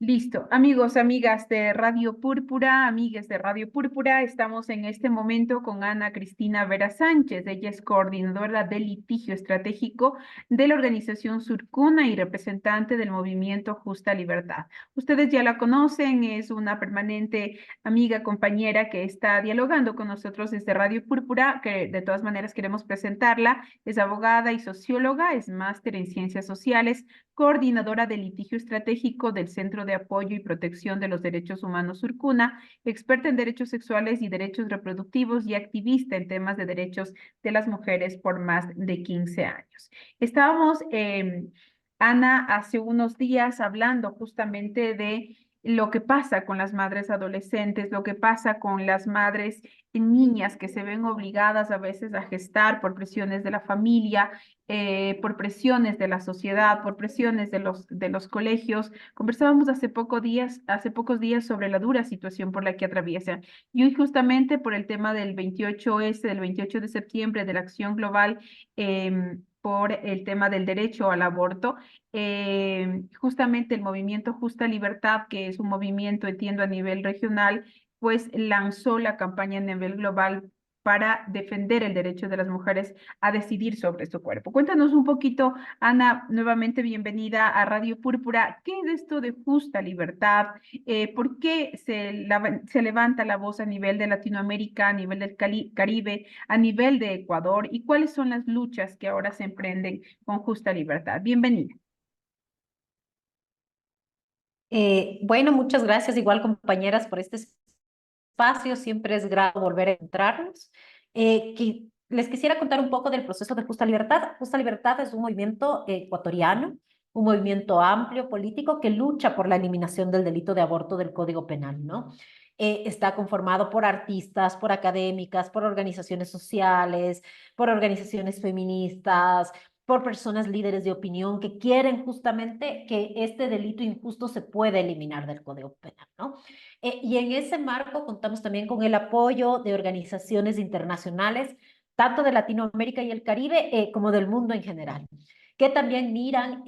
Listo. Amigos, amigas de Radio Púrpura, amigues de Radio Púrpura, estamos en este momento con Ana Cristina Vera Sánchez. Ella es coordinadora de litigio estratégico de la organización Surcuna y representante del movimiento Justa Libertad. Ustedes ya la conocen, es una permanente amiga, compañera que está dialogando con nosotros desde Radio Púrpura, que de todas maneras queremos presentarla. Es abogada y socióloga, es máster en ciencias sociales, coordinadora de litigio estratégico del Centro de Apoyo y Protección de los Derechos Humanos Surcuna, experta en derechos sexuales y derechos reproductivos y activista en temas de derechos de las mujeres por más de 15 años. Estábamos, Ana, hace unos días hablando justamente de lo que pasa con las madres adolescentes, lo que pasa con las madres niñas que se ven obligadas a veces a gestar por presiones de la familia, por presiones de la sociedad, por presiones de los colegios. Conversábamos hace pocos días sobre la dura situación por la que atraviesan. Y hoy justamente por el tema del 28S, del 28 de septiembre, de la acción global por el tema del derecho al aborto, justamente el movimiento Justa Libertad, que es un movimiento, entiendo, a nivel regional, pues lanzó la campaña a nivel global para defender el derecho de las mujeres a decidir sobre su cuerpo. Cuéntanos un poquito, Ana, nuevamente bienvenida a Radio Púrpura. ¿Qué es esto de Justa Libertad? ¿Por qué se levanta la voz a nivel de Latinoamérica, a nivel del Caribe, a nivel de Ecuador? ¿Y cuáles son las luchas que ahora se emprenden con Justa Libertad? Bienvenida. Bueno, muchas gracias, igual compañeras, por este espacio. Siempre es grato volver a encontrarnos. Les quisiera contar un poco del proceso de Justa Libertad. Justa Libertad es un movimiento ecuatoriano, un movimiento amplio político que lucha por la eliminación del delito de aborto del Código Penal, ¿no? Está conformado por artistas, por académicas, por organizaciones sociales, por organizaciones feministas, por personas líderes de opinión que quieren justamente que este delito injusto se pueda eliminar del Código Penal, ¿no? Y en ese marco contamos también con el apoyo de organizaciones internacionales, tanto de Latinoamérica y el Caribe, como del mundo en general, que también miran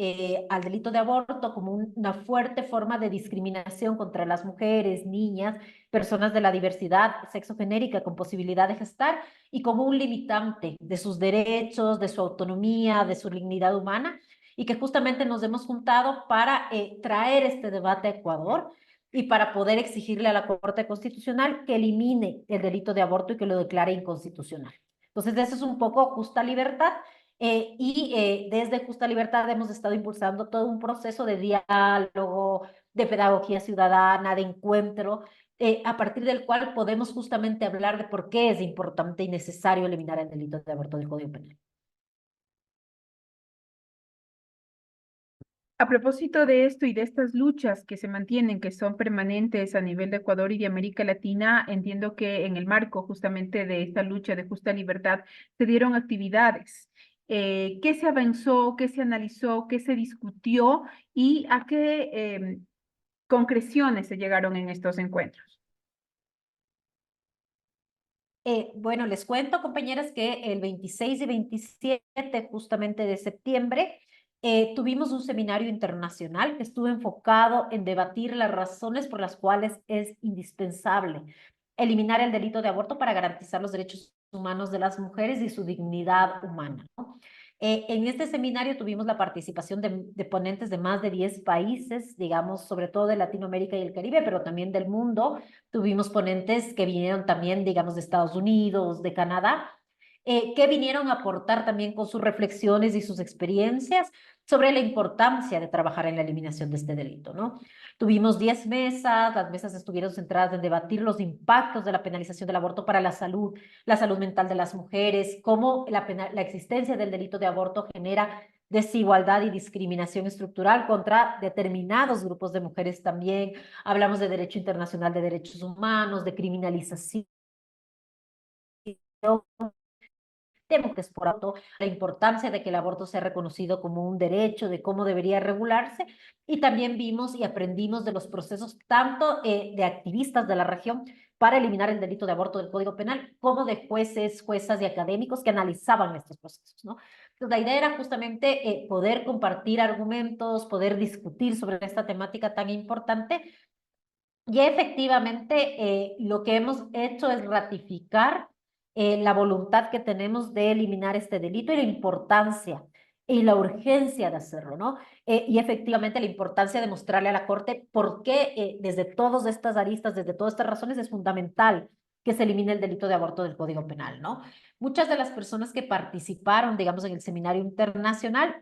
al delito de aborto como una fuerte forma de discriminación contra las mujeres, niñas, personas de la diversidad sexogenérica con posibilidad de gestar y como un limitante de sus derechos, de su autonomía, de su dignidad humana, y que justamente nos hemos juntado para traer este debate a Ecuador y para poder exigirle a la Corte Constitucional que elimine el delito de aborto y que lo declare inconstitucional. Entonces, eso es un poco Justa Libertad. Desde Justa Libertad hemos estado impulsando todo un proceso de diálogo, de pedagogía ciudadana, de encuentro, a partir del cual podemos justamente hablar de por qué es importante y necesario eliminar el delito de aborto del Código Penal. A propósito de esto y de estas luchas que se mantienen, que son permanentes a nivel de Ecuador y de América Latina, entiendo que en el marco justamente de esta lucha de justa libertad se dieron actividades. ¿Qué se avanzó, qué se analizó, qué se discutió y a qué concreciones se llegaron en estos encuentros? Bueno, les cuento, compañeras, que el 26 y 27 justamente de septiembre tuvimos un seminario internacional que estuvo enfocado en debatir las razones por las cuales es indispensable eliminar el delito de aborto para garantizar los derechos humanos de las mujeres y su dignidad humana, ¿no? En este seminario tuvimos la participación de ponentes de más de 10 países, digamos, sobre todo de Latinoamérica y el Caribe, pero también del mundo. Tuvimos ponentes que vinieron también, digamos, de Estados Unidos, de Canadá, que vinieron a aportar también con sus reflexiones y sus experiencias sobre la importancia de trabajar en la eliminación de este delito, ¿no? Tuvimos 10 mesas, las mesas estuvieron centradas en debatir los impactos de la penalización del aborto para la salud mental de las mujeres, cómo la existencia del delito de aborto genera desigualdad y discriminación estructural contra determinados grupos de mujeres también. Hablamos de derecho internacional de derechos humanos, de criminalización de mujeres por aborto, la importancia de que el aborto sea reconocido como un derecho, de cómo debería regularse, y también vimos y aprendimos de los procesos tanto de activistas de la región para eliminar el delito de aborto del Código Penal, como de jueces, juezas y académicos que analizaban estos procesos, ¿no? Entonces, la idea era justamente poder compartir argumentos, poder discutir sobre esta temática tan importante. Y efectivamente, lo que hemos hecho es ratificar la voluntad que tenemos de eliminar este delito y la importancia y la urgencia de hacerlo, ¿no? Y efectivamente la importancia de mostrarle a la Corte por qué desde todas estas aristas, desde todas estas razones, es fundamental que se elimine el delito de aborto del Código Penal, ¿no? Muchas de las personas que participaron, digamos, en el seminario internacional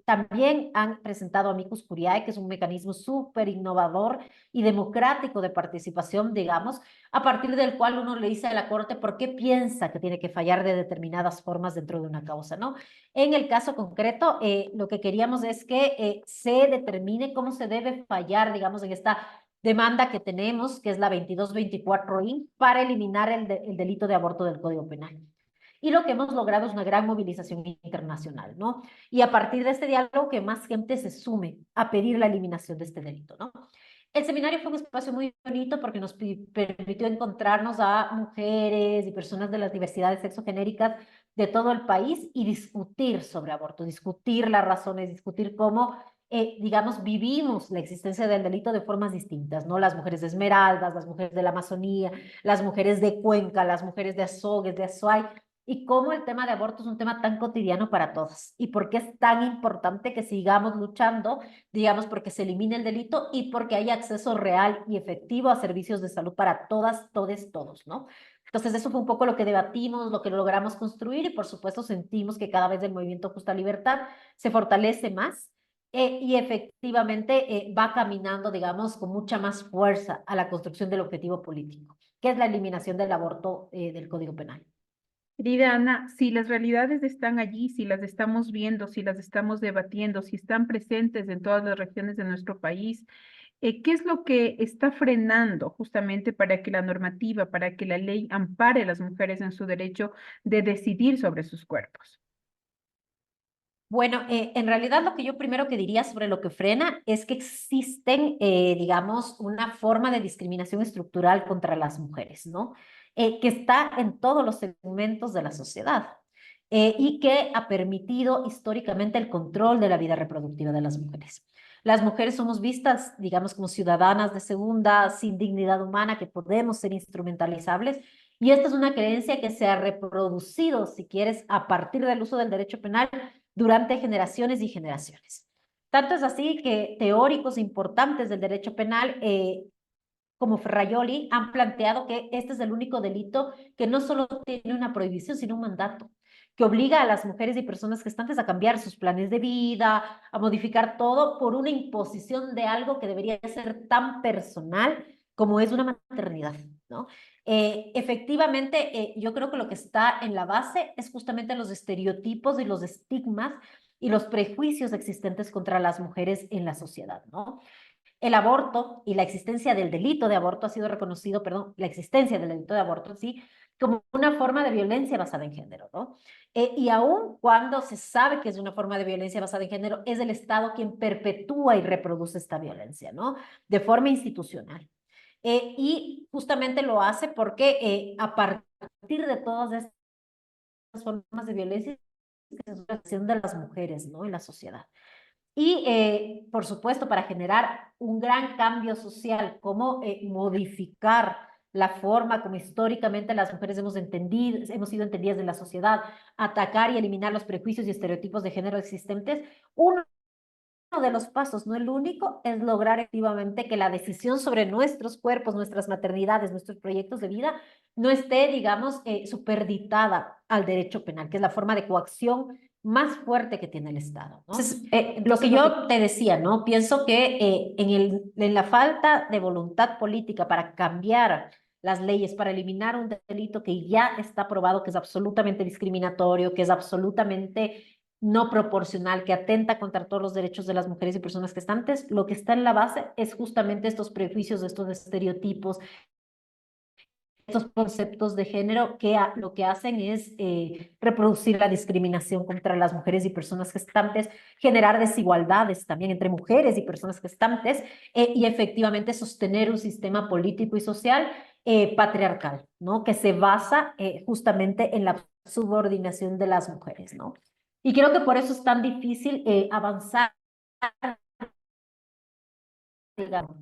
también han presentado amicus curiae, que es un mecanismo súper innovador y democrático de participación, digamos, a partir del cual uno le dice a la Corte por qué piensa que tiene que fallar de determinadas formas dentro de una causa, ¿no? En el caso concreto, lo que queríamos es que se determine cómo se debe fallar, digamos, en esta demanda que tenemos, que es la 2224I, para eliminar el delito de aborto del Código Penal. Y lo que hemos logrado es una gran movilización internacional, ¿no? Y a partir de este diálogo que más gente se sume a pedir la eliminación de este delito, ¿no? El seminario fue un espacio muy bonito porque nos permitió encontrarnos a mujeres y personas de las diversidades sexogenéricas de todo el país y discutir sobre aborto, discutir las razones, discutir cómo, digamos, vivimos la existencia del delito de formas distintas, ¿no? Las mujeres de Esmeraldas, las mujeres de la Amazonía, las mujeres de Cuenca, las mujeres de Azogues, de Azuay, y cómo el tema de aborto es un tema tan cotidiano para todas y por qué es tan importante que sigamos luchando, digamos, porque se elimine el delito y porque haya acceso real y efectivo a servicios de salud para todas, todes, todos, ¿no? Entonces, eso fue un poco lo que debatimos, lo que logramos construir y, por supuesto, sentimos que cada vez el movimiento Justa Libertad se fortalece más y efectivamente va caminando, digamos, con mucha más fuerza a la construcción del objetivo político, que es la eliminación del aborto del Código Penal. Querida Ana, si las realidades están allí, si las estamos viendo, si las estamos debatiendo, si están presentes en todas las regiones de nuestro país, ¿qué es lo que está frenando justamente para que la normativa, para que la ley ampare a las mujeres en su derecho de decidir sobre sus cuerpos? Bueno, en realidad lo que yo primero que diría sobre lo que frena es que existen, digamos, una forma de discriminación estructural contra las mujeres, ¿no? Que está en todos los segmentos de la sociedad y que ha permitido históricamente el control de la vida reproductiva de las mujeres. Las mujeres somos vistas, digamos, como ciudadanas de segunda, sin dignidad humana, que podemos ser instrumentalizables. Y esta es una creencia que se ha reproducido, si quieres, a partir del uso del derecho penal durante generaciones y generaciones. Tanto es así que teóricos importantes del derecho penal, como Ferrajoli, han planteado que este es el único delito que no solo tiene una prohibición, sino un mandato, que obliga a las mujeres y personas gestantes a cambiar sus planes de vida, a modificar todo por una imposición de algo que debería ser tan personal como es una maternidad, ¿no? Efectivamente, yo creo que lo que está en la base es justamente los estereotipos y los estigmas y los prejuicios existentes contra las mujeres en la sociedad, ¿no? El aborto y la existencia del delito de aborto ha sido reconocido, perdón, la existencia del delito de aborto, sí, como una forma de violencia basada en género, ¿no? Y aun cuando se sabe que es una forma de violencia basada en género, es el Estado quien perpetúa y reproduce esta violencia, ¿no? De forma institucional. Y justamente lo hace porque a partir de todas estas formas de violencia, es una acción de las mujeres, ¿no? En la sociedad. Y, por supuesto, para generar un gran cambio social, como modificar la forma como históricamente las mujeres hemos entendido, hemos sido entendidas en la sociedad, atacar y eliminar los prejuicios y estereotipos de género existentes, uno de los pasos, no el único, es lograr activamente que la decisión sobre nuestros cuerpos, nuestras maternidades, nuestros proyectos de vida, no esté, digamos, superditada al derecho penal, que es la forma de coacción más fuerte que tiene el Estado, ¿no? Entonces, lo que yo te decía, ¿no? Pienso que en la falta de voluntad política para cambiar las leyes, para eliminar un delito que ya está probado que es absolutamente discriminatorio, que es absolutamente no proporcional, que atenta contra todos los derechos de las mujeres y personas gestantes, lo que está en la base es justamente estos prejuicios, estos estereotipos, estos conceptos de género que lo que hacen es reproducir la discriminación contra las mujeres y personas gestantes, generar desigualdades también entre mujeres y personas gestantes y efectivamente sostener un sistema político y social patriarcal, ¿no? Que se basa justamente en la subordinación de las mujeres, ¿no? Y creo que por eso es tan difícil avanzar, digamos,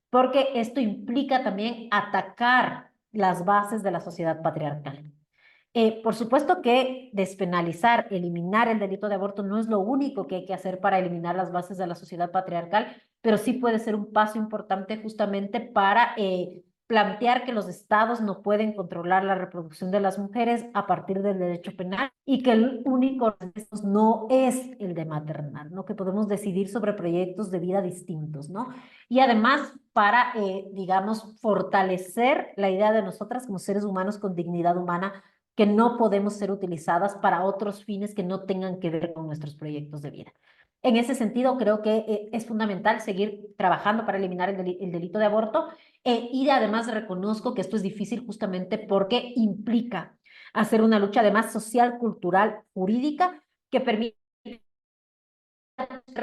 porque esto implica también atacar las bases de la sociedad patriarcal. Por supuesto que despenalizar, eliminar el delito de aborto no es lo único que hay que hacer para eliminar las bases de la sociedad patriarcal, pero sí puede ser un paso importante justamente para plantear que los estados no pueden controlar la reproducción de las mujeres a partir del derecho penal y que el único derecho no es el de maternar, ¿no? Que podemos decidir sobre proyectos de vida distintos, ¿no? Y además para, digamos, fortalecer la idea de nosotras como seres humanos con dignidad humana que no podemos ser utilizadas para otros fines que no tengan que ver con nuestros proyectos de vida. En ese sentido, creo que es fundamental seguir trabajando para eliminar el delito de aborto y además reconozco que esto es difícil justamente porque implica hacer una lucha además social, cultural, jurídica que permite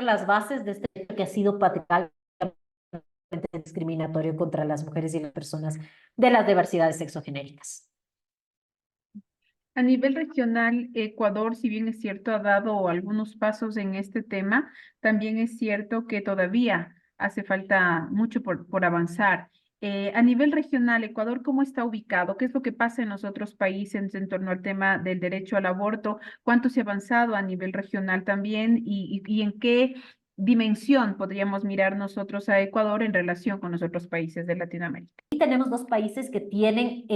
las bases de este hecho que ha sido patriarcal discriminatorio contra las mujeres y las personas de las diversidades sexogenéricas. A nivel regional, Ecuador, si bien es cierto, ha dado algunos pasos en este tema, también es cierto que todavía hace falta mucho por avanzar. A nivel regional, Ecuador, ¿cómo está ubicado? ¿Qué es lo que pasa en los otros países en torno al tema del derecho al aborto? ¿Cuánto se ha avanzado a nivel regional también? ¿Y en qué dimensión podríamos mirar nosotros a Ecuador en relación con los otros países de Latinoamérica? Y tenemos dos países que tienen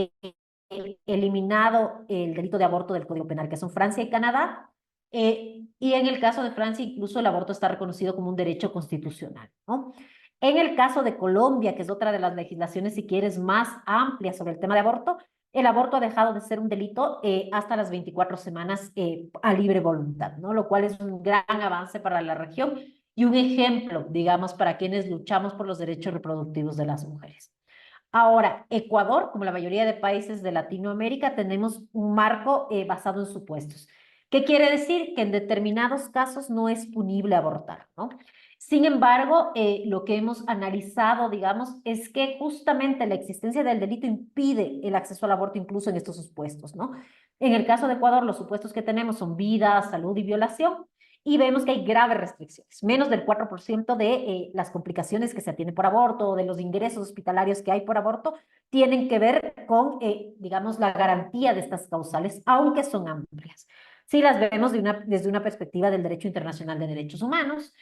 eliminado el delito de aborto del Código Penal, que son Francia y Canadá. Y en el caso de Francia, incluso el aborto está reconocido como un derecho constitucional, ¿no? En el caso de Colombia, que es otra de las legislaciones, si quieres, más amplias sobre el tema de aborto, el aborto ha dejado de ser un delito hasta las 24 semanas a libre voluntad, ¿no? Lo cual es un gran avance para la región y un ejemplo, digamos, para quienes luchamos por los derechos reproductivos de las mujeres. Ahora, Ecuador, como la mayoría de países de Latinoamérica, tenemos un marco basado en supuestos. ¿Qué quiere decir? Que en determinados casos no es punible abortar, ¿no? Sin embargo, lo que hemos analizado, digamos, es que justamente la existencia del delito impide el acceso al aborto incluso en estos supuestos, ¿no? En el caso de Ecuador, los supuestos que tenemos son vida, salud y violación, y vemos que hay graves restricciones. Menos del 4% de las complicaciones que se atienden por aborto o de los ingresos hospitalarios que hay por aborto tienen que ver con, digamos, la garantía de estas causales, aunque son amplias. Sí las vemos desde una perspectiva del derecho internacional de derechos humanos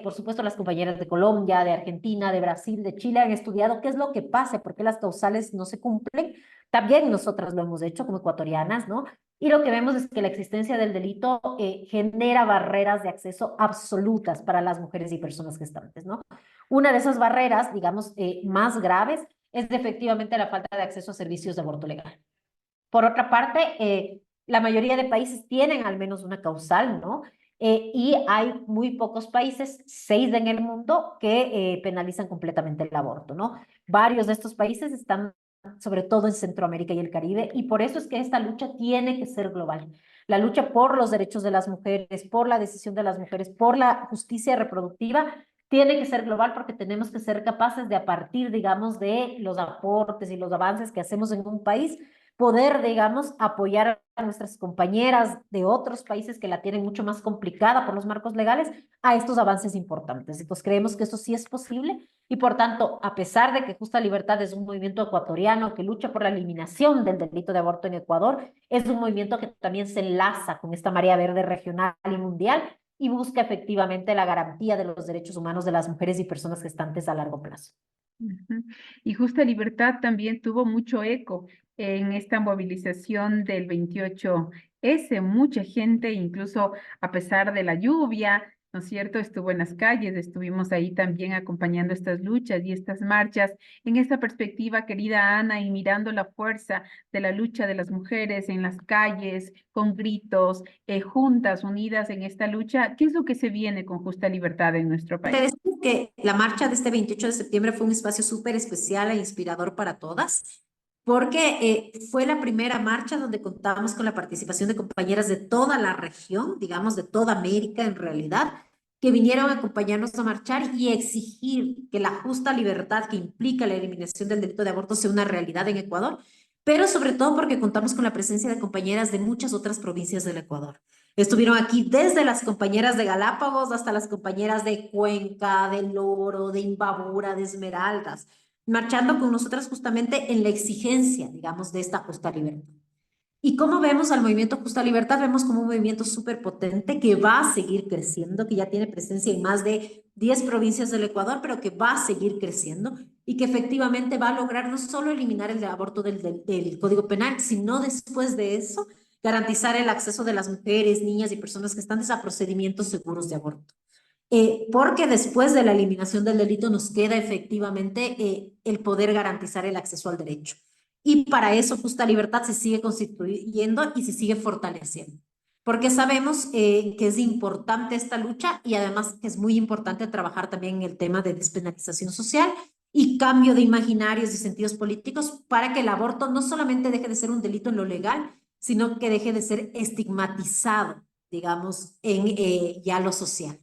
por supuesto, las compañeras de Colombia, de Argentina, de Brasil, de Chile han estudiado qué es lo que pasa, por qué las causales no se cumplen. También nosotras lo hemos hecho como ecuatorianas, ¿no? Y lo que vemos es que la existencia del delito genera barreras de acceso absolutas para las mujeres y personas gestantes, ¿no? Una de esas barreras, digamos, más graves es efectivamente la falta de acceso a servicios de aborto legal. Por otra parte, la mayoría de países tienen al menos una causal, ¿no? Y hay muy pocos países, 6 en el mundo, que penalizan completamente el aborto, ¿no? Varios de estos países están sobre todo en Centroamérica y el Caribe, y por eso es que esta lucha tiene que ser global. La lucha por los derechos de las mujeres, por la decisión de las mujeres, por la justicia reproductiva, tiene que ser global porque tenemos que ser capaces de, a partir, digamos, de los aportes y los avances que hacemos en un país, poder, digamos, apoyar a nuestras compañeras de otros países que la tienen mucho más complicada por los marcos legales a estos avances importantes. Entonces creemos que esto sí es posible y por tanto, a pesar de que Justa Libertad es un movimiento ecuatoriano que lucha por la eliminación del delito de aborto en Ecuador, es un movimiento que también se enlaza con esta marea verde regional y mundial y busca efectivamente la garantía de los derechos humanos de las mujeres y personas gestantes a largo plazo. Ujú. Y Justa Libertad también tuvo mucho eco en esta movilización del 28S. Mucha gente, incluso a pesar de la lluvia, ¿no es cierto?, estuvo en las calles, estuvimos ahí también acompañando estas luchas y estas marchas. En esta perspectiva, querida Ana, y mirando la fuerza de la lucha de las mujeres en las calles, con gritos, juntas, unidas en esta lucha, ¿qué es lo que se viene con Justa Libertad en nuestro Te país? decía que la marcha de este 28 de septiembre fue un espacio súper especial e inspirador para todas, porque fue la primera marcha donde contábamos con la participación de compañeras de toda la región, digamos, de toda América en realidad, que vinieron a acompañarnos a marchar y exigir que la justa libertad que implica la eliminación del delito de aborto sea una realidad en Ecuador, pero sobre todo porque contamos con la presencia de compañeras de muchas otras provincias del Ecuador. Estuvieron aquí desde las compañeras de Galápagos hasta las compañeras de Cuenca, de Loro, de Imbabura, de Esmeraldas, marchando con nosotras justamente en la exigencia, digamos, de esta justa libertad. ¿Y cómo vemos al movimiento Justa Libertad? Vemos como un movimiento súper potente que va a seguir creciendo, que ya tiene presencia en más de 10 provincias del Ecuador, pero que va a seguir creciendo y que efectivamente va a lograr no solo eliminar el aborto del Código Penal, sino después de eso garantizar el acceso de las mujeres, niñas y personas que están a procedimientos seguros de aborto. Porque después de la eliminación del delito nos queda efectivamente el poder garantizar el acceso al derecho. Y para eso Justa Libertad se sigue constituyendo y se sigue fortaleciendo. Porque sabemos que es importante esta lucha y además que es muy importante trabajar también en el tema de despenalización social y cambio de imaginarios y sentidos políticos para que el aborto no solamente deje de ser un delito en lo legal, sino que deje de ser estigmatizado, digamos, en ya lo social.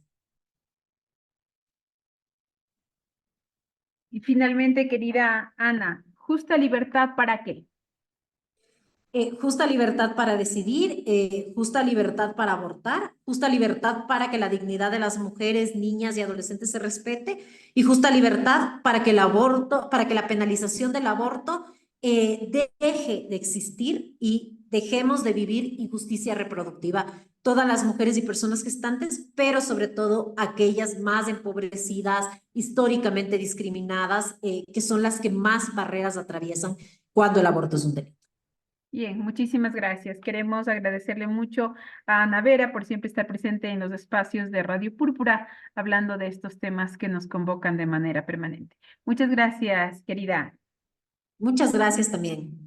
Y finalmente, querida Ana, ¿justa libertad para qué? Justa libertad para decidir, justa libertad para abortar, justa libertad para que la dignidad de las mujeres, niñas y adolescentes se respete y justa libertad para que el aborto, para que la penalización del aborto deje de existir y dejemos de vivir injusticia reproductiva. Todas las mujeres y personas gestantes, pero sobre todo aquellas más empobrecidas, históricamente discriminadas, que son las que más barreras atraviesan cuando el aborto es un delito. Bien, muchísimas gracias. Queremos agradecerle mucho a Ana Vera por siempre estar presente en los espacios de Radio Púrpura, hablando de estos temas que nos convocan de manera permanente. Muchas gracias, querida. Muchas gracias también.